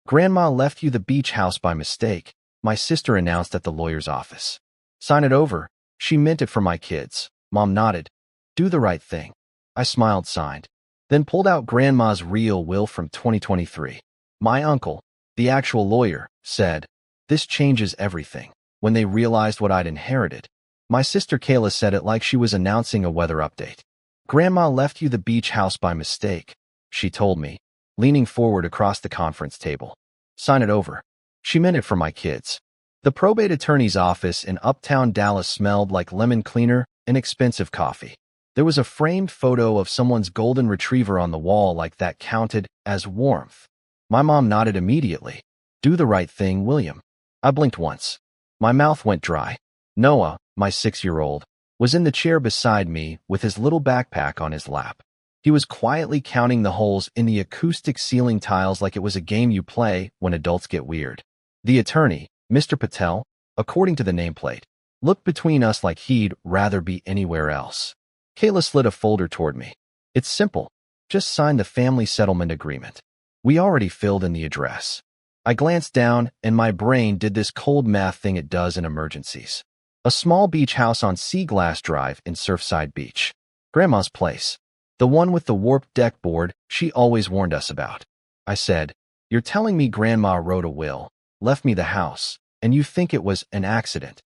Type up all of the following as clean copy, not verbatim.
Grandma left you the beach house by mistake, my sister announced at the lawyer's office. Sign it over. She meant it for my kids. Mom nodded. Do the right thing. I smiled, signed. Then pulled out Grandma's real will from 2023. My uncle, the actual lawyer, said, "This changes everything," when they realized what I'd inherited. My sister Kayla said it like she was announcing a weather update. Grandma left you the beach house by mistake, she told me, leaning forward across the conference table. Sign it over. She meant it for my kids. The probate attorney's office in uptown Dallas smelled like lemon cleaner and expensive coffee. There was a framed photo of someone's golden retriever on the wall, like that counted as warmth. My mom nodded immediately. Do the right thing, William. I blinked once. My mouth went dry. Noah, my 6-year-old, was in the chair beside me with his little backpack on his lap. He was quietly counting the holes in the acoustic ceiling tiles like it was a game you play when adults get weird. The attorney, Mr. Patel, according to the nameplate, looked between us like he'd rather be anywhere else. Kayla slid a folder toward me. It's simple. Just sign the family settlement agreement. We already filled in the address. I glanced down, and my brain did this cold math thing it does in emergencies. A small beach house on Sea Glass Drive in Surfside Beach. Grandma's place. The one with the warped deck board she always warned us about. I said, "You're telling me Grandma wrote a will, left me the house, and you think it was an accident?"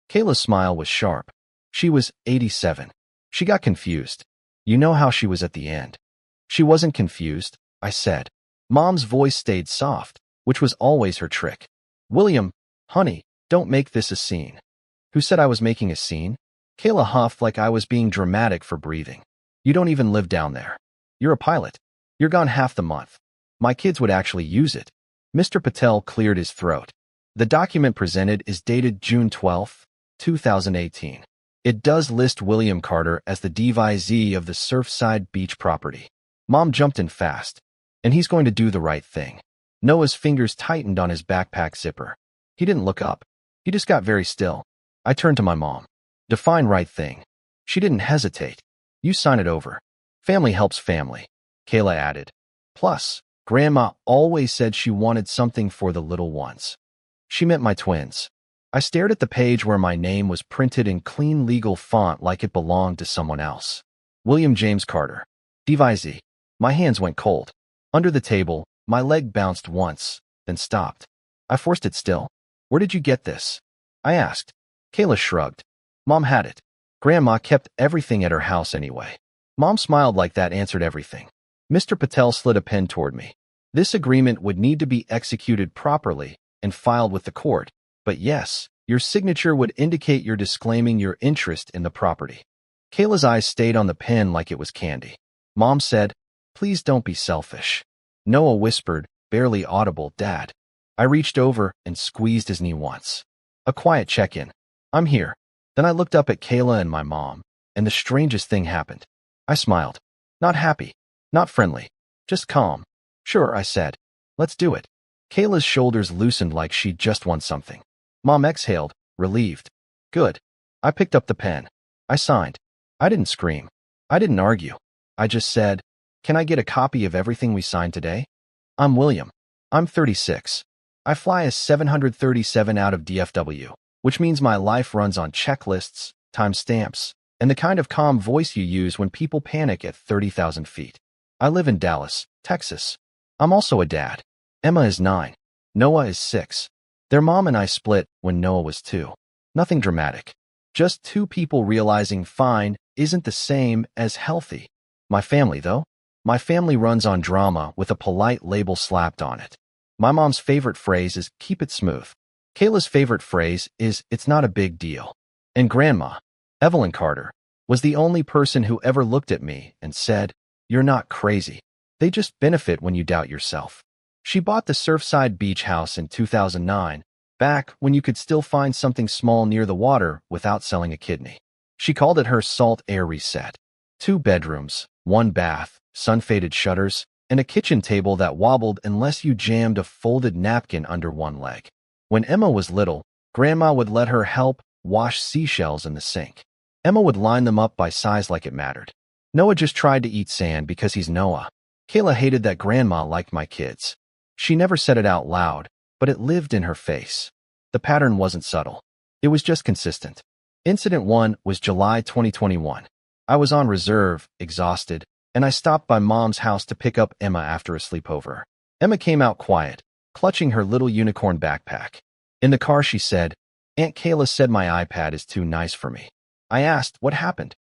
Kayla's smile was sharp. She was 87. She got confused. You know how she was at the end. She wasn't confused, I said. Mom's voice stayed soft, which was always her trick. William, honey, don't make this a scene. Who said I was making a scene? Kayla huffed like I was being dramatic for breathing. You don't even live down there. You're a pilot. You're gone half the month. My kids would actually use it. Mr. Patel cleared his throat. The document presented is dated June 12, 2018. It does list William Carter as the devisee of the Surfside Beach property. Mom jumped in fast. And he's going to do the right thing. Noah's fingers tightened on his backpack zipper. He didn't look up. He just got very still. I turned to my mom. Define right thing. She didn't hesitate. You sign it over. Family helps family, Kayla added. Plus, Grandma always said she wanted something for the little ones. She meant my twins. I stared at the page where my name was printed in clean legal font like it belonged to someone else. William James Carter. Devisee. My hands went cold. Under the table, my leg bounced once, then stopped. I forced it still. Where did you get this? I asked. Kayla shrugged. Mom had it. Grandma kept everything at her house anyway. Mom smiled like that answered everything. Mr. Patel slid a pen toward me. This agreement would need to be executed properly and filed with the court. But yes, your signature would indicate you're disclaiming your interest in the property. Kayla's eyes stayed on the pen like it was candy. Mom said, "Please don't be selfish." Noah whispered, barely audible, "Dad." I reached over and squeezed his knee once. A quiet check-in. I'm here. Then I looked up at Kayla and my mom, and the strangest thing happened. I smiled. Not happy, not friendly, just calm. Sure, I said. Let's do it. Kayla's shoulders loosened like she'd just won something. Mom exhaled, relieved. Good. I picked up the pen. I signed. I didn't scream. I didn't argue. I just said, "Can I get a copy of everything we signed today?" I'm William. I'm 36. I fly a 737 out of DFW, which means my life runs on checklists, timestamps, and the kind of calm voice you use when people panic at 30,000 feet. I live in Dallas, Texas. I'm also a dad. Emma is 9. Noah is 6. Their mom and I split when Noah was 2. Nothing dramatic. Just two people realizing fine isn't the same as healthy. My family, though? My family runs on drama with a polite label slapped on it. My mom's favorite phrase is, "Keep it smooth." Kayla's favorite phrase is, "It's not a big deal." And Grandma, Evelyn Carter, was the only person who ever looked at me and said, "You're not crazy. They just benefit when you doubt yourself." She bought the Surfside Beach house in 2009, back when you could still find something small near the water without selling a kidney. She called it her salt air reset. 2 bedrooms, 1 bath, sun-faded shutters, and a kitchen table that wobbled unless you jammed a folded napkin under one leg. When Emma was little, Grandma would let her help wash seashells in the sink. Emma would line them up by size like it mattered. Noah just tried to eat sand because he's Noah. Kayla hated that Grandma liked my kids. She never said it out loud, but it lived in her face. The pattern wasn't subtle. It was just consistent. Incident 1 was July 2021. I was on reserve, exhausted, and I stopped by Mom's house to pick up Emma after a sleepover. Emma came out quiet, clutching her little unicorn backpack. In the car she said, "Aunt Kayla said my iPad is too nice for me." I asked, "What happened?"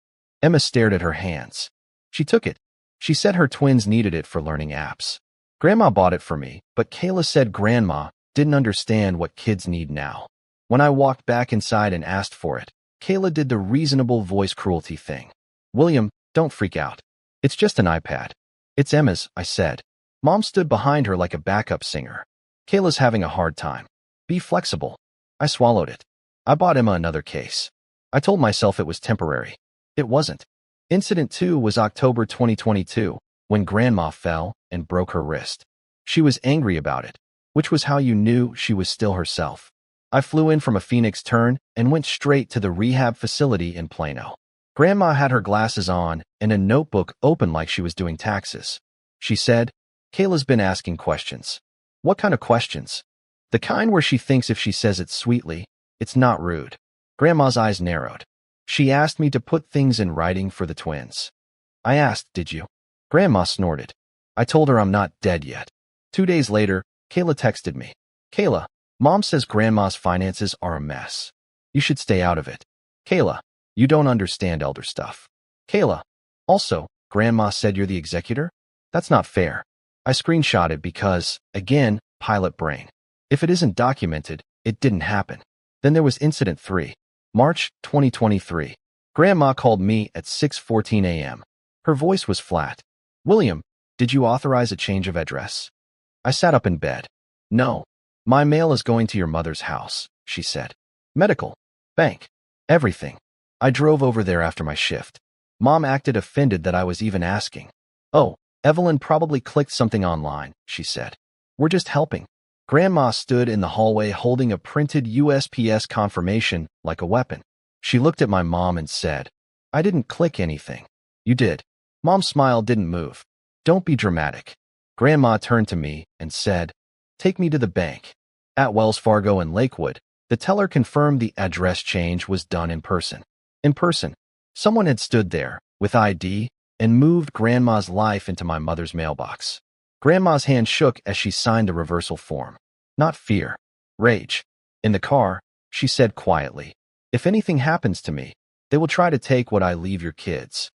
Emma stared at her hands. She took it. She said her twins needed it for learning apps. Grandma bought it for me, but Kayla said Grandma didn't understand what kids need now. When I walked back inside and asked for it, Kayla did the reasonable voice cruelty thing. "William, don't freak out. It's just an iPad." "It's Emma's," I said. Mom stood behind her like a backup singer. "Kayla's having a hard time. Be flexible." I swallowed it. I bought Emma another case. I told myself it was temporary. It wasn't. Incident 2 was October 2022, when Grandma fell and broke her wrist. She was angry about it, which was how you knew she was still herself. I flew in from a Phoenix turn and went straight to the rehab facility in Plano. Grandma had her glasses on and a notebook open like she was doing taxes. She said, "Kayla's been asking questions." "What kind of questions?" "The kind where she thinks if she says it sweetly, it's not rude." Grandma's eyes narrowed. She asked me to put things in writing for the twins. I asked, "Did you?" Grandma snorted. I told her I'm not dead yet. 2 days later, Kayla texted me. "Kayla, Mom says Grandma's finances are a mess. You should stay out of it." "Kayla, you don't understand elder stuff." "Kayla, also, Grandma said you're the executor? That's not fair." I screenshot because, again, pilot brain. If it isn't documented, it didn't happen. Then there was Incident 3. March 2023. Grandma called me at 6:14 a.m. Her voice was flat. "William, did you authorize a change of address?" I sat up in bed. "No. My mail is going to your mother's house," she said. "Medical, bank, everything." I drove over there after my shift. Mom acted offended that I was even asking. "Oh, Evelyn probably clicked something online," she said. "We're just helping." Grandma stood in the hallway holding a printed USPS confirmation like a weapon. She looked at my mom and said, "I didn't click anything." "You did." Mom's smile didn't move. "Don't be dramatic." Grandma turned to me and said, "Take me to the bank." At Wells Fargo in Lakewood, the teller confirmed the address change was done in person. In person, someone had stood there, with ID, and moved Grandma's life into my mother's mailbox. Grandma's hand shook as she signed the reversal form. Not fear, rage. In the car, she said quietly, "If anything happens to me, they will try to take what I leave your kids."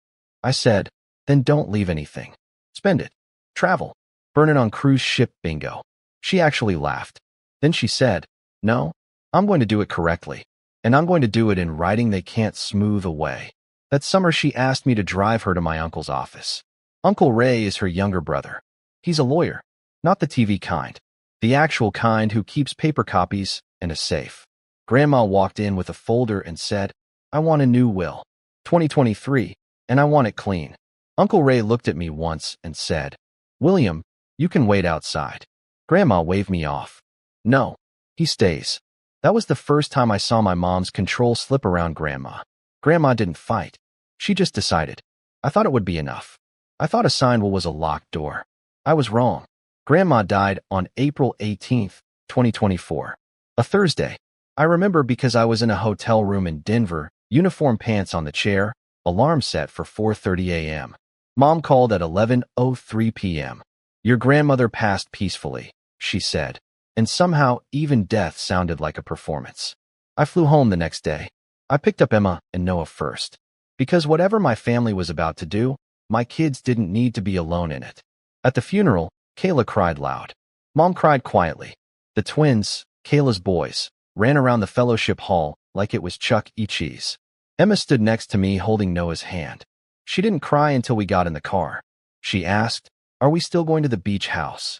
I said, "Then don't leave anything. Spend it. Travel. Burn it on cruise ship bingo." She actually laughed. Then she said, "No, I'm going to do it correctly. And I'm going to do it in writing they can't smooth away." That summer she asked me to drive her to my uncle's office. Uncle Ray is her younger brother. He's a lawyer, not the TV kind, the actual kind who keeps paper copies and a safe. Grandma walked in with a folder and said, "I want a new will. 2023, and I want it clean." Uncle Ray looked at me once and said, "William, you can wait outside." Grandma waved me off. "No, he stays." That was the first time I saw my mom's control slip around Grandma. Grandma didn't fight. She just decided. I thought it would be enough. I thought a sign was a locked door. I was wrong. Grandma died on April 18th, 2024. A Thursday. I remember because I was in a hotel room in Denver, uniform pants on the chair, alarm set for 4:30 a.m. Mom called at 11:03 p.m. "Your grandmother passed peacefully," she said, and somehow even death sounded like a performance. I flew home the next day. I picked up Emma and Noah first. Because whatever my family was about to do, my kids didn't need to be alone in it. At the funeral, Kayla cried loud. Mom cried quietly. The twins, Kayla's boys, ran around the fellowship hall like it was Chuck E. Cheese. Emma stood next to me holding Noah's hand. She didn't cry until we got in the car. She asked, "Are we still going to the beach house?"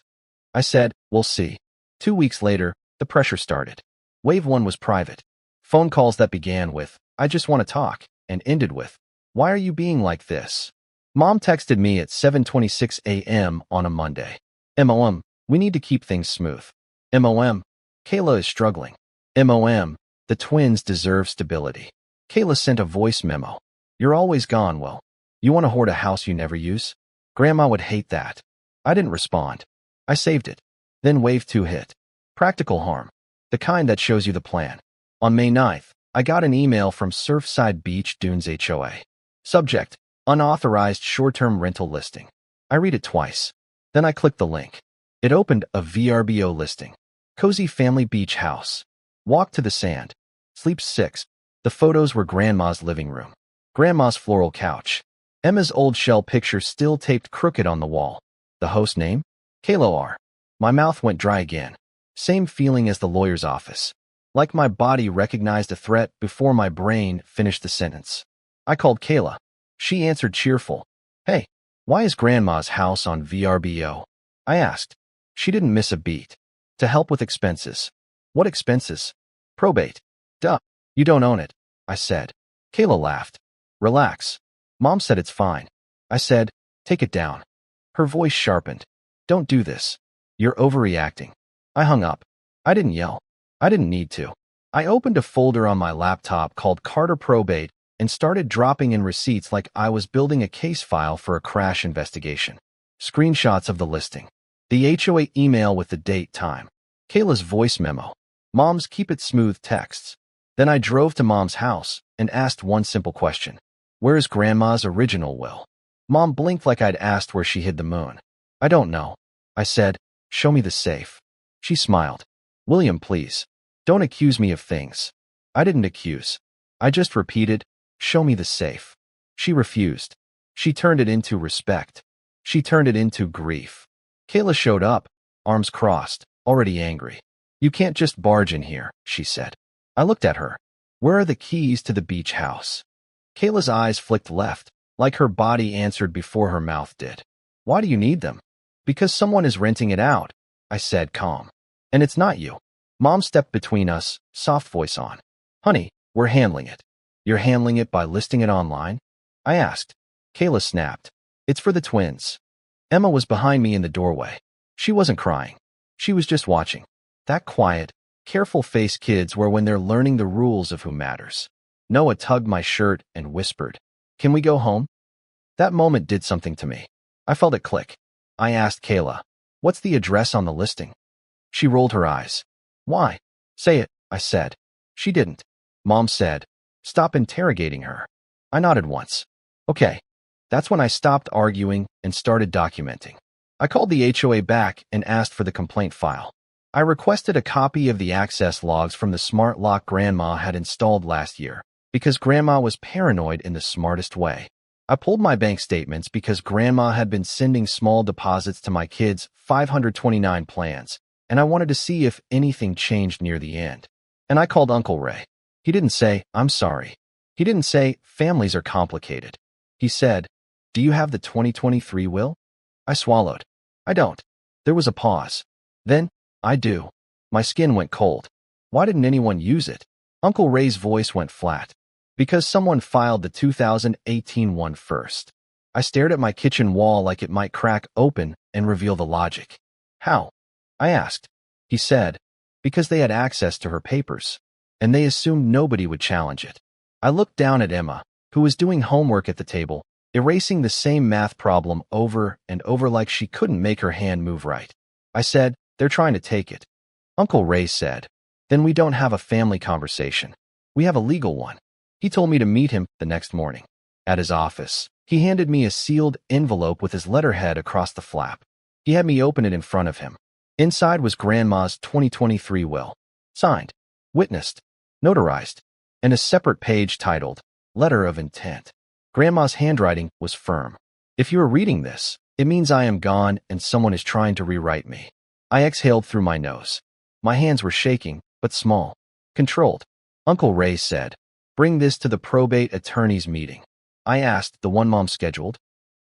I said, "We'll see." 2 weeks later, the pressure started. Wave 1 was private. Phone calls that began with, "I just want to talk," and ended with, "Why are you being like this?" Mom texted me at 7:26 a.m. on a Monday. "MOM, we need to keep things smooth." "MOM, Kayla is struggling." "MOM, the twins deserve stability." Kayla sent a voice memo. "You're always gone, Will. You want to hoard a house you never use?" Grandma would hate that. I didn't respond. I saved it. Then Wave 2 hit. Practical harm. The kind that shows you the plan. On May 9th, I got an email from Surfside Beach Dunes HOA. Subject: unauthorized short-term rental listing. I read it twice. Then I clicked the link. It opened a VRBO listing. Cozy family beach house. Walk to the sand. Sleep 6. The photos were Grandma's living room. Grandma's floral couch. Emma's old shell picture still taped crooked on the wall. The host name? Kayla R. My mouth went dry again. Same feeling as the lawyer's office. Like my body recognized a threat before my brain finished the sentence. I called Kayla. She answered cheerful. Hey, why is Grandma's house on VRBO? I asked. She didn't miss a beat. To help with expenses. What expenses? Probate. Duh. You don't own it, I said. Kayla laughed. Relax. Mom said it's fine. I said, take it down. Her voice sharpened. Don't do this. You're overreacting. I hung up. I didn't yell. I didn't need to. I opened a folder on my laptop called Carter Probate and started dropping in receipts like I was building a case file for a crash investigation. Screenshots of the listing. The HOA email with the date, time. Kayla's voice memo. Mom's keep it smooth texts. Then I drove to Mom's house and asked one simple question. Where's Grandma's original will? Mom blinked like I'd asked where she hid the moon. I don't know. I said, show me the safe. She smiled. William, please. Don't accuse me of things. I didn't accuse. I just repeated, show me the safe. She refused. She turned it into respect. She turned it into grief. Kayla showed up, arms crossed, already angry. You can't just barge in here, she said. I looked at her. Where are the keys to the beach house? Kayla's eyes flicked left, like her body answered before her mouth did. Why do you need them? Because someone is renting it out, I said, calm. And it's not you. Mom stepped between us, soft voice on. Honey, we're handling it. You're handling it by listing it online? I asked. Kayla snapped. It's for the twins. Emma was behind me in the doorway. She wasn't crying. She was just watching. That quiet, careful-faced kids were when they're learning the rules of who matters. Noah tugged my shirt and whispered, Can we go home? That moment did something to me. I felt it click. I asked Kayla, what's the address on the listing? She rolled her eyes. Why? Say it, I said. She didn't. Mom said, stop interrogating her. I nodded once. Okay. That's when I stopped arguing and started documenting. I called the HOA back and asked for the complaint file. I requested a copy of the access logs from the smart lock Grandma had installed last year, because Grandma was paranoid in the smartest way. I pulled my bank statements because Grandma had been sending small deposits to my kids' 529 plans, and I wanted to see if anything changed near the end. And I called Uncle Ray. He didn't say, I'm sorry. He didn't say, families are complicated. He said, do you have the 2023 will? I swallowed. I don't. There was a pause. Then, I do. My skin went cold. Why didn't anyone use it? Uncle Ray's voice went flat. Because someone filed the 2018 one first. I stared at my kitchen wall like it might crack open and reveal the logic. How? I asked. He said, because they had access to her papers, and they assumed nobody would challenge it. I looked down at Emma, who was doing homework at the table, erasing the same math problem over and over like she couldn't make her hand move right. I said, they're trying to take it. Uncle Ray said, then we don't have a family conversation. We have a legal one. He told me to meet him the next morning. At his office, he handed me a sealed envelope with his letterhead across the flap. He had me open it in front of him. Inside was Grandma's 2023 will. Signed, witnessed, notarized, and a separate page titled, Letter of Intent. Grandma's handwriting was firm. If you are reading this, it means I am gone and someone is trying to rewrite me. I exhaled through my nose. My hands were shaking, but small. Controlled. Uncle Ray said, bring this to the probate attorney's meeting. I asked, the one Mom scheduled?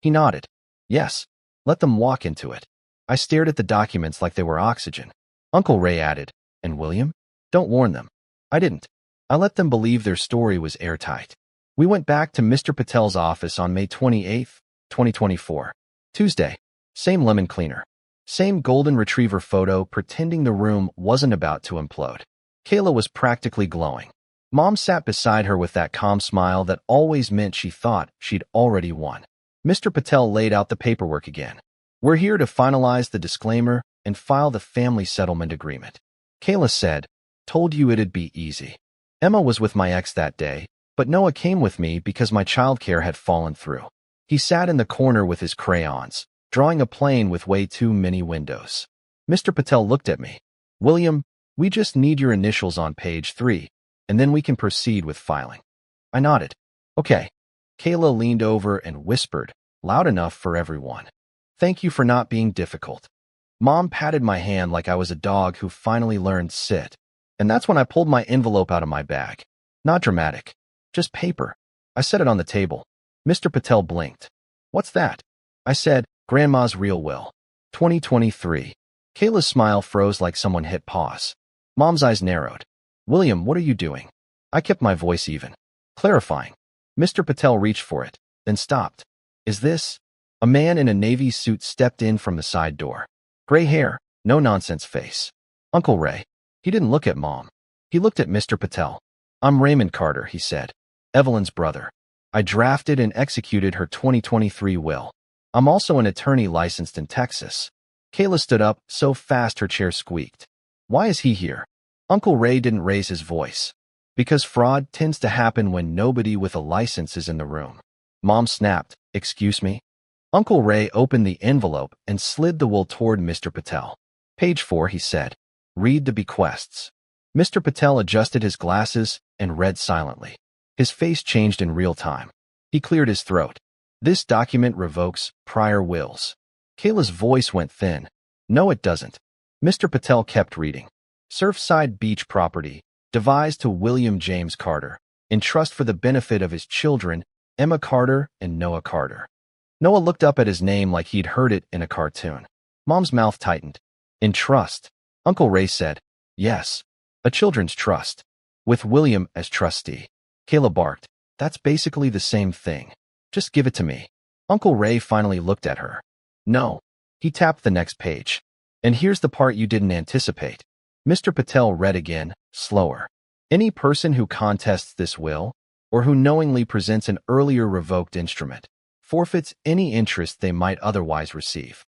He nodded. Yes. Let them walk into it. I stared at the documents like they were oxygen. Uncle Ray added, and William? Don't warn them. I didn't. I let them believe their story was airtight. We went back to Mr. Patel's office on May 28, 2024. Tuesday. Same lemon cleaner. Same golden retriever photo pretending the room wasn't about to implode. Kayla was practically glowing. Mom sat beside her with that calm smile that always meant she thought she'd already won. Mr. Patel laid out the paperwork again. We're here to finalize the disclaimer and file the family settlement agreement. Kayla said, told you it'd be easy. Emma was with my ex that day, but Noah came with me because my childcare had fallen through. He sat in the corner with his crayons, drawing a plane with way too many windows. Mr. Patel looked at me. William, we just need your initials on page 3, and then we can proceed with filing. I nodded. Okay. Kayla leaned over and whispered, loud enough for everyone. Thank you for not being difficult. Mom patted my hand like I was a dog who finally learned sit. And that's when I pulled my envelope out of my bag. Not dramatic. Just paper. I set it on the table. Mr. Patel blinked. What's that? I said, Grandma's real will. 2023. Kayla's smile froze like someone hit pause. Mom's eyes narrowed. William, what are you doing? I kept my voice even. Clarifying. Mr. Patel reached for it, then stopped. Is this? A man in a navy suit stepped in from the side door. Gray hair, no-nonsense face. Uncle Ray. He didn't look at Mom. He looked at Mr. Patel. I'm Raymond Carter, he said. Evelyn's brother. I drafted and executed her 2023 will. I'm also an attorney licensed in Texas. Kayla stood up so fast her chair squeaked. Why is he here? Uncle Ray didn't raise his voice. Because fraud tends to happen when nobody with a license is in the room. Mom snapped, excuse me? Uncle Ray opened the envelope and slid the will toward Mr. Patel. Page 4, he said. Read the bequests. Mr. Patel adjusted his glasses and read silently. His face changed in real time. He cleared his throat. This document revokes prior wills. Kayla's voice went thin. No, it doesn't. Mr. Patel kept reading. Surfside Beach property, devised to William James Carter, in trust for the benefit of his children, Emma Carter and Noah Carter. Noah looked up at his name like he'd heard it in a cartoon. Mom's mouth tightened. In trust. Uncle Ray said, yes, a children's trust, with William as trustee. Kayla barked, that's basically the same thing. Just give it to me. Uncle Ray finally looked at her. No. He tapped the next page. And here's the part you didn't anticipate. Mr. Patel read again, slower. Any person who contests this will, or who knowingly presents an earlier revoked instrument, forfeits any interest they might otherwise receive.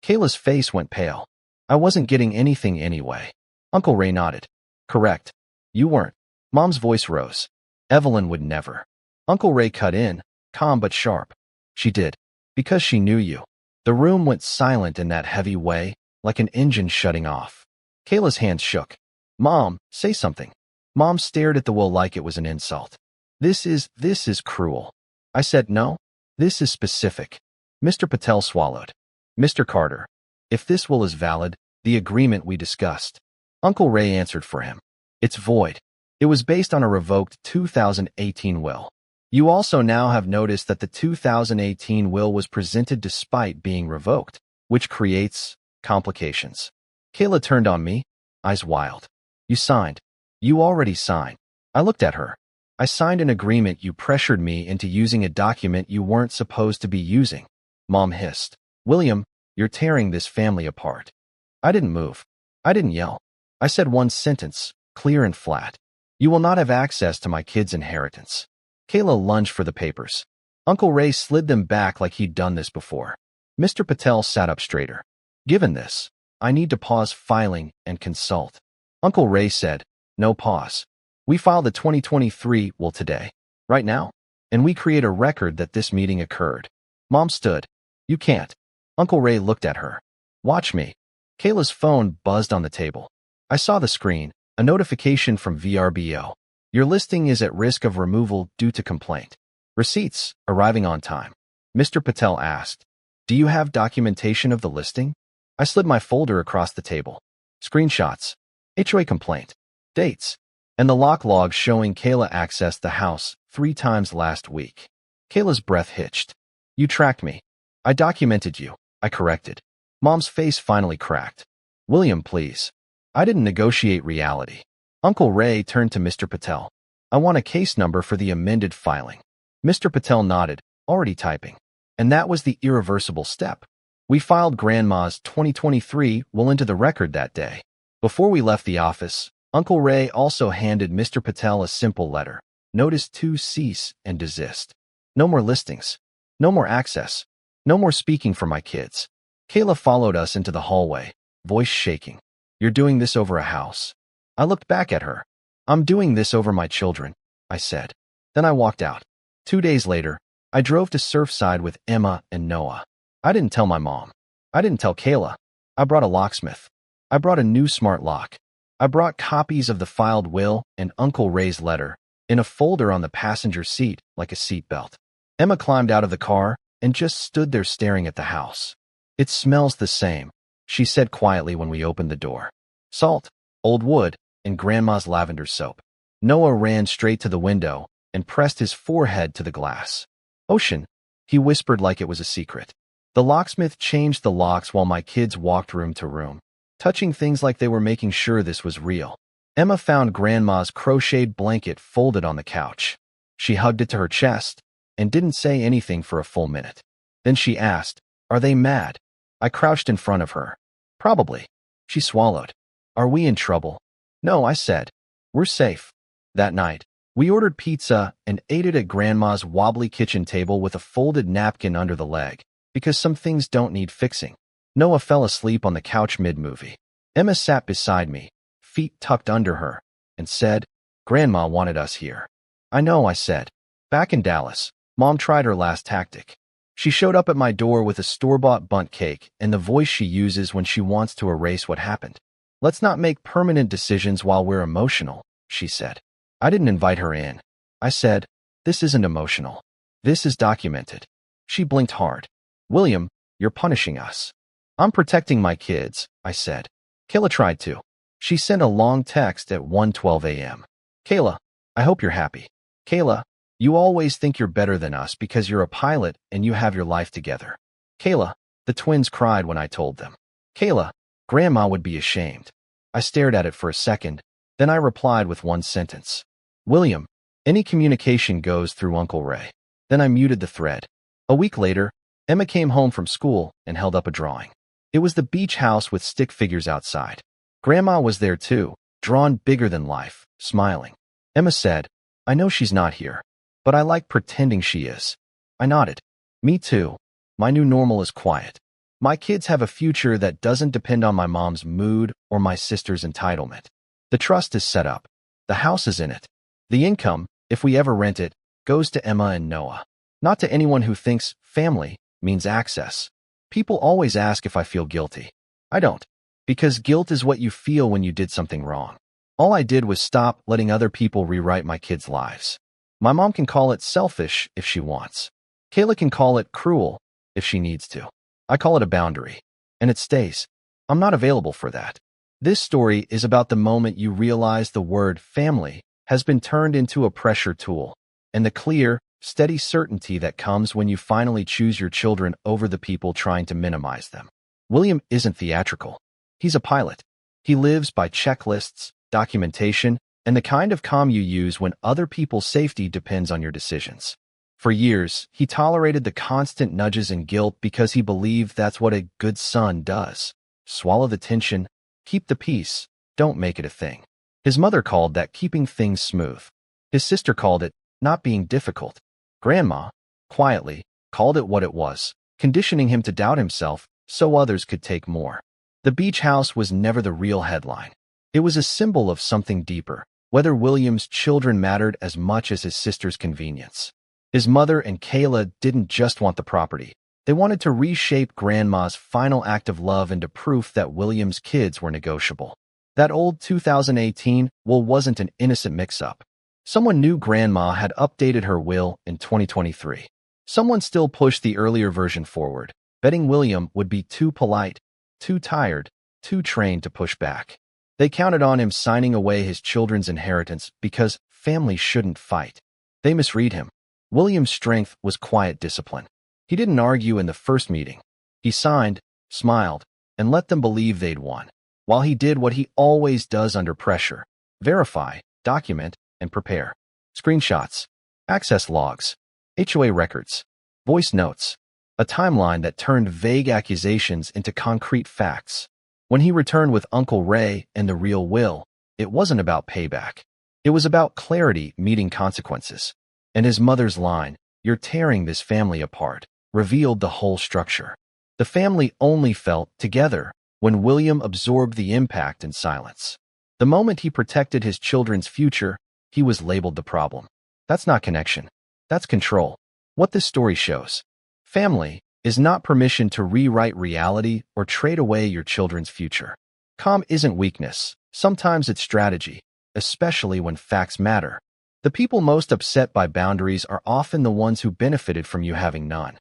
Kayla's face went pale. I wasn't getting anything anyway. Uncle Ray nodded. Correct. You weren't. Mom's voice rose. Evelyn would never. Uncle Ray cut in, calm but sharp. She did. Because she knew you. The room went silent in that heavy way, like an engine shutting off. Kayla's hands shook. Mom, say something. Mom stared at the will like it was an insult. This is cruel. I said no. This is specific. Mr. Patel swallowed. Mr. Carter, if this will is valid, the agreement we discussed. Uncle Ray answered for him. It's void. It was based on a revoked 2018 will. You also now have noticed that the 2018 will was presented despite being revoked, which creates complications. Kayla turned on me, eyes wild. You signed. You already signed. I looked at her. I signed an agreement you pressured me into using a document you weren't supposed to be using. Mom hissed. William, you're tearing this family apart. I didn't move. I didn't yell. I said one sentence, clear and flat. You will not have access to my kid's inheritance. Kayla lunged for the papers. Uncle Ray slid them back like he'd done this before. Mr. Patel sat up straighter. Given this, I need to pause filing and consult. Uncle Ray said, no pause. We file the 2023 will today, right now, and we create a record that this meeting occurred. Mom stood. You can't. Uncle Ray looked at her. Watch me. Kayla's phone buzzed on the table. I saw the screen, a notification from VRBO. Your listing is at risk of removal due to complaint. Receipts, arriving on time. Mr. Patel asked, do you have documentation of the listing? I slid my folder across the table. Screenshots. HOA complaint. Dates. And the lock log showing Kayla accessed the house 3 times last week. Kayla's breath hitched. You tracked me. I documented you. I corrected. Mom's face finally cracked. William, please. I didn't negotiate reality. Uncle Ray turned to Mr. Patel. I want a case number for the amended filing. Mr. Patel nodded, already typing. And that was the irreversible step. We filed Grandma's 2023 will into the record that day. Before we left the office, Uncle Ray also handed Mr. Patel a simple letter. Notice to cease and desist. No more listings. No more access. No more speaking for my kids. Kayla followed us into the hallway, voice shaking. You're doing this over a house. I looked back at her. I'm doing this over my children, I said. Then I walked out. 2 days later, I drove to Surfside with Emma and Noah. I didn't tell my mom. I didn't tell Kayla. I brought a locksmith. I brought a new smart lock. I brought copies of the filed will and Uncle Ray's letter in a folder on the passenger seat like a seatbelt. Emma climbed out of the car and just stood there staring at the house. It smells the same, she said quietly when we opened the door. Salt, old wood, and Grandma's lavender soap. Noah ran straight to the window and pressed his forehead to the glass. Ocean, he whispered like it was a secret. The locksmith changed the locks while my kids walked room to room, touching things like they were making sure this was real. Emma found Grandma's crocheted blanket folded on the couch. She hugged it to her chest and didn't say anything for a full minute. Then she asked, "Are they mad?" I crouched in front of her. "Probably." She swallowed. "Are we in trouble?" "No," I said. "We're safe." That night, we ordered pizza and ate it at Grandma's wobbly kitchen table with a folded napkin under the leg, because some things don't need fixing. Noah fell asleep on the couch mid-movie. Emma sat beside me, feet tucked under her, and said, "Grandma wanted us here." "I know," I said. "Back in Dallas, Mom tried her last tactic. She showed up at my door with a store-bought bundt cake and the voice she uses when she wants to erase what happened. Let's not make permanent decisions while we're emotional," she said. I didn't invite her in. I said, "This isn't emotional. This is documented." She blinked hard. "William, you're punishing us." "I'm protecting my kids," I said. Kayla tried to. She sent a long text at 1:12 a.m. "Kayla, I hope you're happy. Kayla, you always think you're better than us because you're a pilot and you have your life together." "Kayla," the twins cried when I told them. "Kayla, Grandma would be ashamed." I stared at it for a second, then I replied with one sentence. "William, any communication goes through Uncle Ray." Then I muted the thread. A week later, Emma came home from school and held up a drawing. It was the beach house with stick figures outside. Grandma was there too, drawn bigger than life, smiling. Emma said, "I know she's not here, but I like pretending she is." I nodded. "Me too. My new normal is quiet. My kids have a future that doesn't depend on my mom's mood or my sister's entitlement. The trust is set up. The house is in it. The income, if we ever rent it, goes to Emma and Noah. Not to anyone who thinks family means access. People always ask if I feel guilty. I don't. Because guilt is what you feel when you did something wrong. All I did was stop letting other people rewrite my kids' lives. My mom can call it selfish if she wants. Kayla can call it cruel if she needs to. I call it a boundary. And it stays. I'm not available for that. This story is about the moment you realize the word family has been turned into a pressure tool, and the clear, steady certainty that comes when you finally choose your children over the people trying to minimize them. William isn't theatrical. He's a pilot. He lives by checklists, documentation, and the kind of calm you use when other people's safety depends on your decisions. For years, he tolerated the constant nudges and guilt because he believed that's what a good son does. Swallow the tension, keep the peace, don't make it a thing. His mother called that keeping things smooth. His sister called it not being difficult. Grandma, quietly, called it what it was, conditioning him to doubt himself so others could take more. The beach house was never the real headline. It was a symbol of something deeper, whether William's children mattered as much as his sister's convenience. His mother and Kayla didn't just want the property. They wanted to reshape Grandma's final act of love into proof that William's kids were negotiable. That old 2018 will wasn't an innocent mix-up. Someone knew Grandma had updated her will in 2023. Someone still pushed the earlier version forward, betting William would be too polite, too tired, too trained to push back. They counted on him signing away his children's inheritance because family shouldn't fight. They misread him. William's strength was quiet discipline. He didn't argue in the first meeting. He signed, smiled, and let them believe they'd won. While he did what he always does under pressure: verify, document, and prepare. Screenshots, access logs, HOA records, voice notes, a timeline that turned vague accusations into concrete facts. When he returned with Uncle Ray and the real will, it wasn't about payback. It was about clarity meeting consequences. And his mother's line, "You're tearing this family apart," revealed the whole structure. The family only felt together when William absorbed the impact in silence. The moment he protected his children's future, he was labeled the problem. That's not connection. That's control. What this story shows: family is not permission to rewrite reality or trade away your children's future. Calm isn't weakness. Sometimes it's strategy, especially when facts matter. The people most upset by boundaries are often the ones who benefited from you having none.